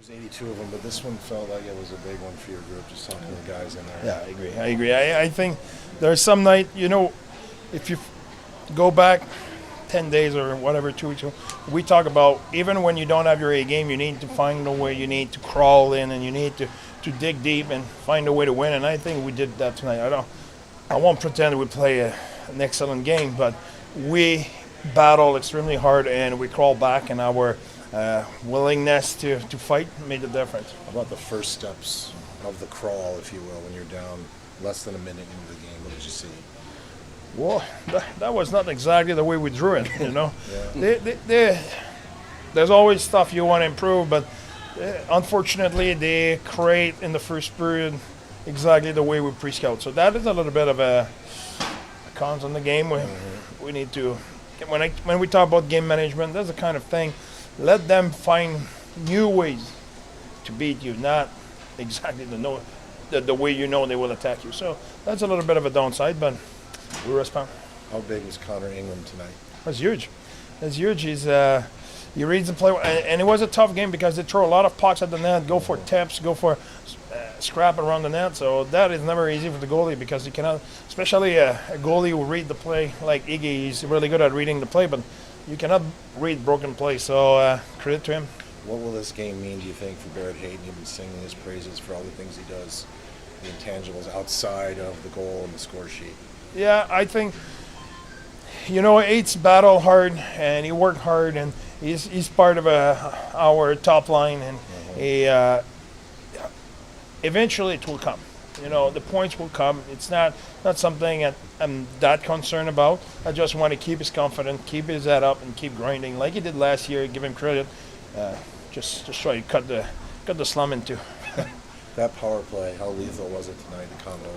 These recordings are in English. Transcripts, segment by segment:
There's 82 of them, but this one felt like it was a big one for your group, just talking to the guys in there. Yeah, I agree. I think there's some night, if you go back 10 days or whatever, 2 weeks ago, we talk about even when you don't have your A game, you need to find a way, you need to crawl in, and you need to dig deep and find a way to win. And I think we did that tonight. I won't pretend we play an excellent game, but we battled extremely hard and we crawled back, and our willingness to fight made the difference. How about the first steps of the crawl, if you will, when you're down less than a minute into the game? What did you see? Well, that was not exactly the way we drew it, Yeah. There's always stuff you want to improve, but unfortunately they create in the first period exactly the way we pre-scout. So that is a little bit of a cons on the game. We need to, when we talk about game management, that's the kind of thing, let them find new ways to beat you, not exactly the way they will attack you. So that's a little bit of a downside, but we respond. How big was Connor Ingram tonight? That's huge. He reads the play, and it was a tough game because they throw a lot of pucks at the net, go for tips, go for scrap around the net. So that is never easy for the goalie because you cannot, especially a goalie who read the play like Iggy. He's really good at reading the play, but you cannot read broken play. So credit to him. What will this game mean, do you think, for Barrett Hayton? You've been singing his praises for all the things he does, the intangibles outside of the goal and the score sheet. Yeah, I think, Eight's battle hard, and he worked hard, and he's part of our top line, and eventually it will come. The points will come. It's not something that I'm that concerned about. I just want to keep his confidence, keep his head up, and keep grinding like he did last year. Give him credit. Just try to cut the slum in two. That power play, how lethal was it tonight, the combo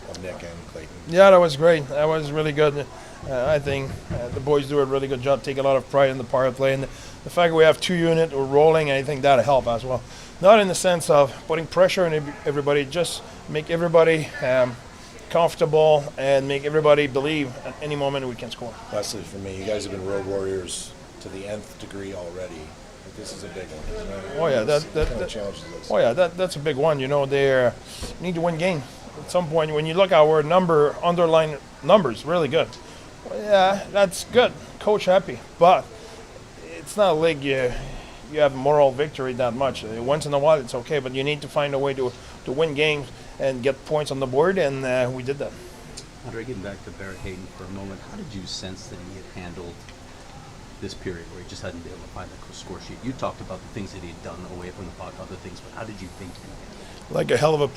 of Nick and Clayton? Yeah, that was great. That was really good. I think the boys do a really good job, take a lot of pride in the power play. And the fact that we have two units, we're rolling, I think that'll help as well. Not in the sense of putting pressure on everybody, just make everybody comfortable and make everybody believe at any moment we can score. Lastly, for me, you guys have been road warriors to the nth degree already. But this is a big one. Oh, yeah. That's a big one. They need to win games. At some point, when you look at our underlying numbers, really good. Well, yeah, that's good. Coach happy. But it's not a league you have moral victory that much. Once in a while, it's okay, but you need to find a way to win games and get points on the board, and we did that. André, getting back to Barrett Hayton for a moment, how did you sense that he had handled this period where he just hadn't been able to find the score sheet? You talked about the things that he'd done away from the puck, other things, but how did you think he handled it? Like a hell of a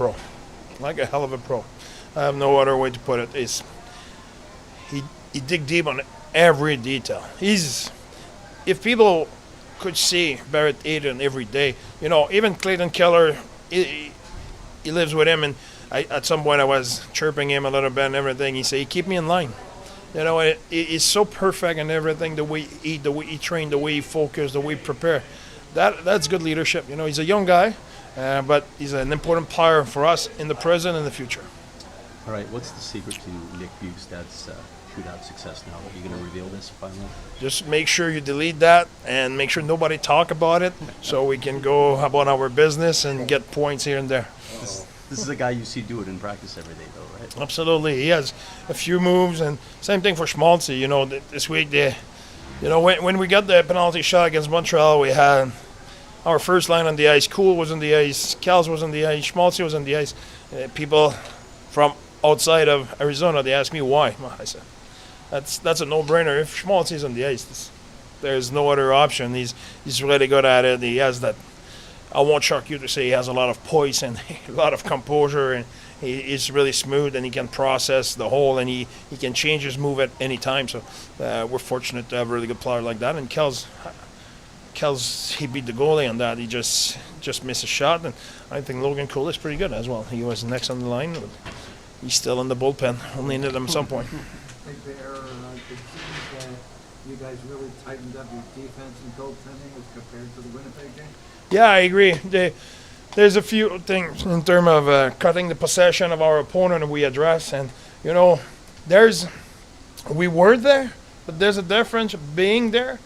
pro. I have no other way to put it. He dig deep on every detail. If people could see Barrett Hayton every day, even Clayton Keller, he lives with him, and at some point I was chirping him a little bit and everything. He said, keep me in line. He's so perfect in everything, the way he eat, the way he train, the way he focus, the way he prepare. That's good leadership. He's a young guy. But he's an important player for us in the present and the future. All right, what's the secret to Nick Bjugstad's shootout success now? Are you going to reveal this finally? Just make sure you delete that and make sure nobody talk about it so we can go about our business and get points here and there. This is a guy you see do it in practice every day, though, right? Absolutely. He has a few moves, and same thing for Schmaltzy. This week, when we got the penalty shot against Montreal, we had our first line on the ice. Cool was on the ice. Kels was on the ice. Schmaltzy was on the ice. People from outside of Arizona, they asked me why. I said, that's a no-brainer. If Schmaltzy's on the ice, there's no other option. He's really good at it. He has that. I won't shock you to say he has a lot of poise and a lot of composure, and he's really smooth, and he can process the whole, and he can change his move at any time. So we're fortunate to have a really good player like that. And Kels, he beat the goalie on that. He just missed a shot, and I think Logan Cool is pretty good as well. He was next on the line, but he's still in the bullpen. Only needed him at some point. I think the error, it seems that you guys really tightened up your defense and goaltending as compared to the Winnipeg game. Yeah, I agree. There's a few things in terms of cutting the possession of our opponent we address, and we were there, but there's a difference being there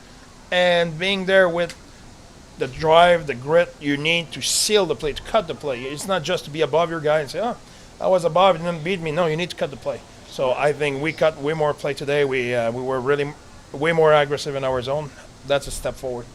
and being there with the drive, the grit you need to seal the play, to cut the play. It's not just to be above your guy and say, oh, I was above, and didn't beat me. No, you need to cut the play. So I think we cut way more play today. We were really way more aggressive in our zone. That's a step forward.